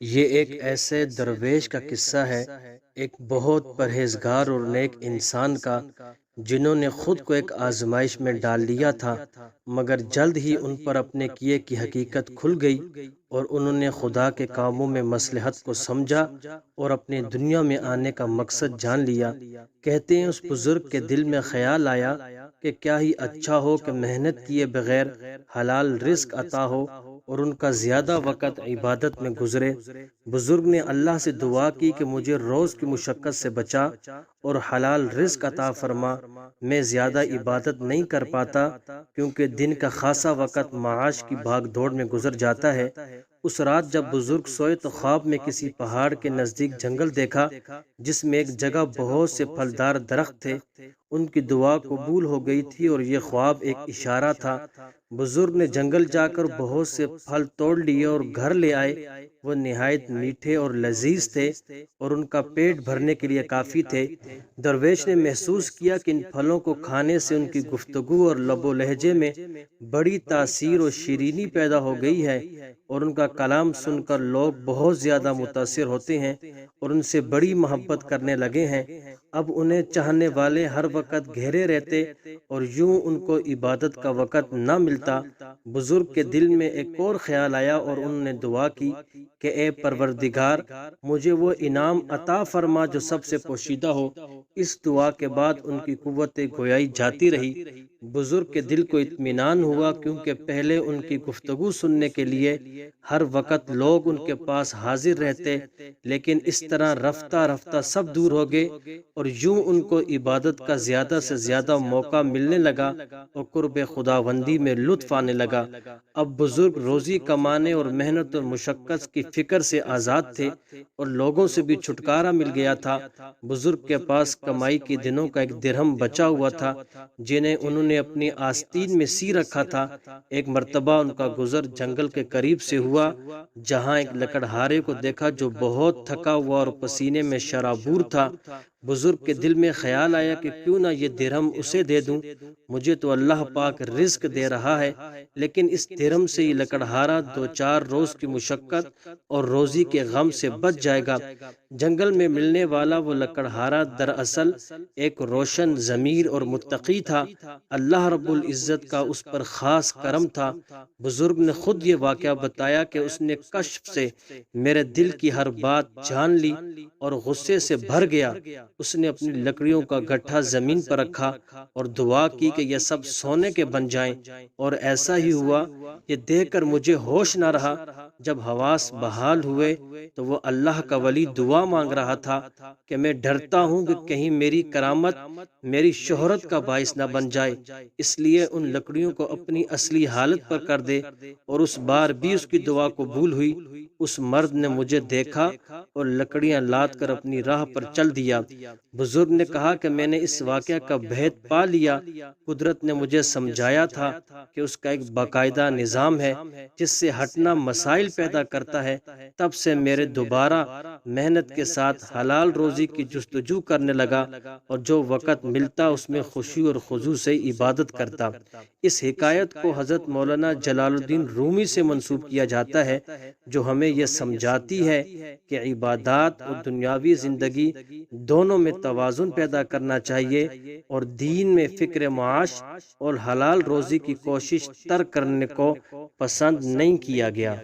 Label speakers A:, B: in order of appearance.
A: یہ ایک ایسے درویش کا قصہ ہے، ایک بہت پرہیزگار اور نیک انسان کا، جنہوں نے خود کو ایک آزمائش میں ڈال لیا تھا، مگر جلد ہی ان پر اپنے کیے کی حقیقت کھل گئی اور انہوں نے خدا کے کاموں میں مصلحت کو سمجھا اور اپنی دنیا میں آنے کا مقصد جان لیا۔ کہتے ہیں اس بزرگ کے دل میں خیال آیا کہ کیا ہی اچھا ہو کہ محنت کیے بغیر حلال رزق عطا ہو اور ان کا زیادہ وقت عبادت میں گزرے۔ بزرگ نے اللہ سے دعا کی کہ مجھے روز کی مشقت سے بچا اور حلال رزق عطا فرما۔ میں زیادہ عبادت نہیں کر پاتا کیونکہ دن کا خاصا وقت معاش کی بھاگ دوڑ میں گزر جاتا ہے۔ اس رات جب بزرگ سوئے تو خواب میں کسی پہاڑ کے نزدیک جنگل دیکھا جس میں ایک جگہ بہت سے پھلدار درخت تھے۔ ان کی دعا قبول ہو گئی تھی اور یہ خواب ایک اشارہ تھا۔ بزرگ نے جنگل جا کر بہت سے پھل توڑ لیے اور گھر لے آئے۔ وہ نہایت میٹھے اور لذیذ تھے اور ان کا پیٹ بھرنے کے لیے کافی تھے۔ درویش نے محسوس کیا کہ ان پھلوں کو کھانے سے ان کی گفتگو اور لب و لہجے میں بڑی تاثیر اور شیرینی پیدا ہو گئی ہے اور ان کا کلام سن کر لوگ بہت زیادہ متاثر ہوتے ہیں اور ان سے بڑی محبت کرنے لگے ہیں۔ اب انہیں چاہنے والے ہر وقت گھیرے رہتے اور یوں ان کو عبادت کا وقت نہ ملتا۔ بزرگ کے دل میں ایک اور خیال آیا اور انہوں نے دعا کی کہ اے پروردگار، مجھے وہ انعام عطا فرما جو سب سے پوشیدہ ہو۔ اس دعا کے بعد ان کی قوت گویائی جاتی رہی۔ بزرگ کے دل کو اطمینان ہوا کیونکہ پہلے ان کی گفتگو سننے کے لیے ہر وقت لوگ ان کے پاس حاضر رہتے، لیکن اس طرح رفتہ رفتہ سب دور ہو گئے اور یوں ان کو عبادت کا زیادہ سے زیادہ موقع ملنے لگا اور قرب خداوندی میں لطف آنے لگا۔ اب بزرگ روزی کمانے اور محنت اور مشقت کی فکر سے آزاد تھے اور لوگوں سے بھی چھٹکارا مل گیا تھا۔ بزرگ کے پاس کمائی کے دنوں کا ایک درہم بچا ہوا تھا جنہیں انہوں نے اپنی آستین میں سی رکھا تھا۔ ایک مرتبہ ان کا گزر جنگل کے قریب سے ہوا جہاں ایک لکڑہارے کو دیکھا جو بہت تھکا ہوا اور پسینے میں شرابور تھا۔ بزرگ کے دل میں خیال آیا کہ کیوں نہ یہ درہم اسے دے دوں، مجھے تو اللہ پاک رزق دے رہا ہے، لیکن اس درہم سے یہ لکڑہارا دو چار روز کی مشقت اور روزی کے غم سے بچ جائے گا۔ جنگل میں ملنے والا وہ لکڑہارا دراصل ایک روشن ضمیر اور متقی تھا۔ اللہ رب العزت کا اس پر خاص کرم تھا۔ بزرگ نے خود یہ واقعہ بتایا کہ اس نے کشف سے میرے دل کی ہر بات جان لی اور غصے سے بھر گیا۔ اس نے اپنی لکڑیوں کا گٹھا زمین پر رکھا اور دعا کی کہ یہ سب سونے کے بن جائیں، اور ایسا ہی ہوا۔ یہ دیکھ کر مجھے ہوش نہ رہا۔ جب حواس بحال ہوئے تو وہ اللہ کا ولی دعا مانگ رہا تھا کہ میں ڈرتا ہوں کہ کہیں میری کرامت میری شہرت کا باعث نہ بن جائے، اس لیے ان لکڑیوں کو اپنی اصلی حالت پر کر دے۔ اور اس بار بھی اس کی دعا قبول ہوئی۔ اس مرد نے مجھے دیکھا اور لکڑیاں لاد کر اپنی راہ پر چل دیا۔ بزرگ نے کہا کہ میں نے اس واقعہ کا بھید پا لیا۔ قدرت نے مجھے سمجھایا تھا کہ اس کا ایک باقاعدہ نظام ہے جس سے ہٹنا مسائل پیدا کرتا ہے۔ تب سے میرے دوبارہ محنت کے ساتھ حلال روزی کی جستجو کرنے لگا اور جو وقت ملتا اس میں خوشی اور خضوع سے عبادت کرتا۔ اس حکایت کو حضرت مولانا جلال الدین رومی سے منسوب کیا جاتا ہے جو ہمیں یہ سمجھاتی ہے کہ عبادات اور دنیاوی زندگی دونوں میں توازن پیدا کرنا چاہیے اور دین میں فکر معاش اور حلال روزی کی کوشش ترک کرنے کو پسند نہیں کیا گیا۔